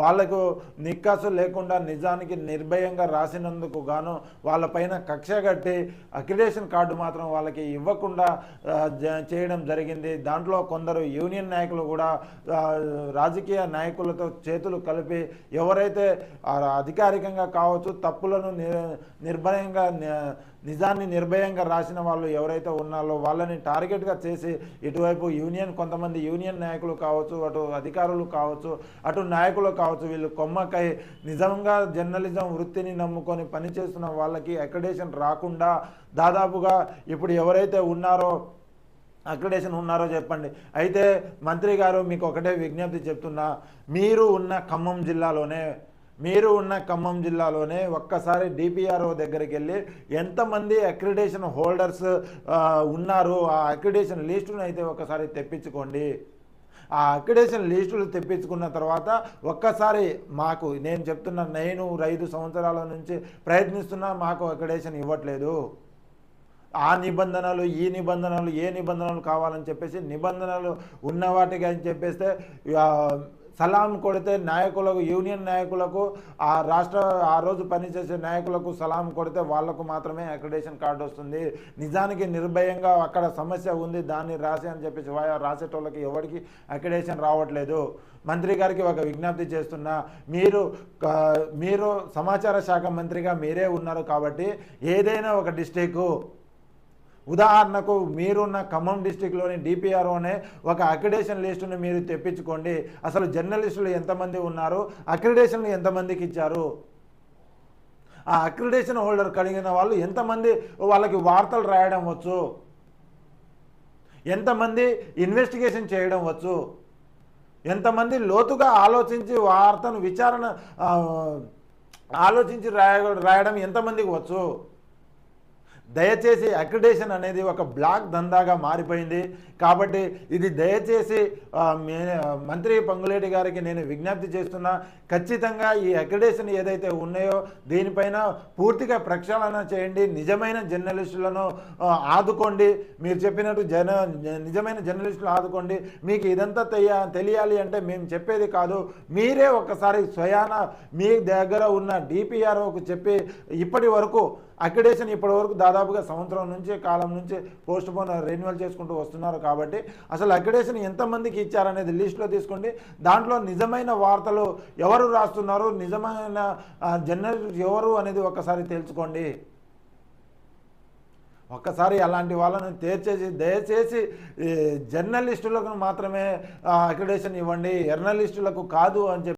వాళ్ళకు నిక్కాసు లేకుండా నిజానికి నిర్భయంగా రాసినందుకు గాను వాళ్ళపైన కక్ష కట్టి అక్రిడేషన్ కార్డు మాత్రం వాళ్ళకి ఇవ్వకుండా చేయడం జరిగింది. దాంట్లో కొందరు యూనియన్ నాయకులు కూడా రాజకీయ నాయకులతో చేతులు కలిపి ఎవరైతే అధికారికంగా కావచ్చు తప్పులను నిర్భయంగా నిజాన్ని నిర్భయంగా రాసిన వాళ్ళు ఎవరైతే ఉన్నారో వాళ్ళని టార్గెట్గా చేసి ఇటువైపు కొంతమంది యూనియన్ నాయకులు కావచ్చు, అటు అధికారులు కావచ్చు, అటు నాయకులు కావచ్చు, వీళ్ళు కొమ్మకై నిజంగా జర్నలిజం వృత్తిని నమ్ముకొని పనిచేస్తున్న వాళ్ళకి అక్రిడేషన్ రాకుండా దాదాపుగా ఇప్పుడు ఎవరైతే అక్రిడేషన్ ఉన్నారో చెప్పండి. అయితే మంత్రి గారు మీకు ఒకటే విజ్ఞప్తి చెప్తున్నా, మీరు ఉన్న ఖమ్మం జిల్లాలోనే ఒక్కసారి డిపిఆర్ఓ దగ్గరికి వెళ్ళి ఎంతమంది అక్రిడేషన్ హోల్డర్స్ ఉన్నారు ఆ అక్రిడేషన్ లిస్టును అయితే ఒకసారి తెప్పించుకోండి. ఆ అక్రిడేషన్ లిస్టులు తెప్పించుకున్న తర్వాత ఒక్కసారి నేను చెప్తున్నా, నేను 5 సంవత్సరాల నుంచి ప్రయత్నిస్తున్నా, మాకు అక్రిడేషన్ ఇవ్వట్లేదు. ఆ నిబంధనలు ఈ నిబంధనలు ఏ నిబంధనలు కావాలని చెప్పేసి నిబంధనలు ఉన్న వాటికి అని చెప్పేస్తే సలాం కొడితే నాయకులకు, యూనియన్ నాయకులకు, ఆ రోజు పనిచేసే నాయకులకు సలాం కొడితే వాళ్లకు మాత్రమే అక్రిడేషన్ కార్డు వస్తుంది. నిజానికి నిర్భయంగా అక్కడ సమస్య ఉంది దాన్ని రాసి అని చెప్పేసి రాసేటోళ్ళకి ఎవరికి అక్రిడేషన్ రావట్లేదు. మంత్రి గారికి ఒక విజ్ఞప్తి చేస్తున్నా, మీరు సమాచార శాఖ మంత్రిగా మీరే ఉన్నారు కాబట్టి ఏదైనా ఒక డిస్ట్రిక్ట్, ఉదాహరణకు మీరున్న ఖమ్మం డిస్టిక్లోని డిపిఆర్ఓనే ఒక అక్రిడేషన్ లిస్టును మీరు తెప్పించుకోండి. అసలు జర్నలిస్టులు ఎంతమంది ఉన్నారు, అక్రిడేషన్లు ఎంతమందికి ఇచ్చారు, ఆ అక్రిడేషన్ హోల్డర్ కలిగిన వాళ్ళు ఎంతమంది వాళ్ళకి వార్తలు రాయడం వచ్చు, ఎంతమంది ఇన్వెస్టిగేషన్ చేయడం వచ్చు, ఎంతమంది లోతుగా ఆలోచించి వార్తను ఆలోచించి రాయడం ఎంతమందికి వచ్చు. దయచేసి అక్రిడేషన్ అనేది ఒక బ్లాక్ దందాగా మారిపోయింది. కాబట్టి ఇది దయచేసి మంత్రి పొంగులేటి గారికి నేను విజ్ఞప్తి చేస్తున్నా, ఖచ్చితంగా ఈ అక్రిడేషన్ ఏదైతే ఉన్నాయో దీనిపైన పూర్తిగా ప్రక్షాళన చేయండి. నిజమైన జర్నలిస్టులను ఆదుకోండి. మీరు చెప్పినట్టు నిజమైన జర్నలిస్టులు ఆదుకోండి. మీకు ఇదంతా తెలియాలి అంటే మేము చెప్పేది కాదు, మీరే ఒకసారి స్వయాన మీ దగ్గర ఉన్న డిపిఆర్ఓకు చెప్పి ఇప్పటి వరకు అక్రిడేషన్ దాదాపుగా సంవత్సరం కాలం నుంచి పోస్ట్ పోన్ రెన్యువల్ చేసుకుంటూ వస్తున్నారు. కాబట్టి అసలు అక్రిడేషన్ ఎంతమందికి ఇచ్చారనేది లిస్టులో తీసుకోండి. దాంట్లో నిజమైన వార్తలు ఎవరు రాస్తున్నారు, నిజమైన జర్నలిస్ట్ ఎవరు అనేది ఒకసారి తెలుసుకోండి. ఒక్కసారి అలాంటి వాళ్ళని దయచేసి జర్నలిస్టులకు మాత్రమే అక్రిడేషన్ ఇవ్వండి, జర్నలిస్టులకు కాదు అని చెప్పి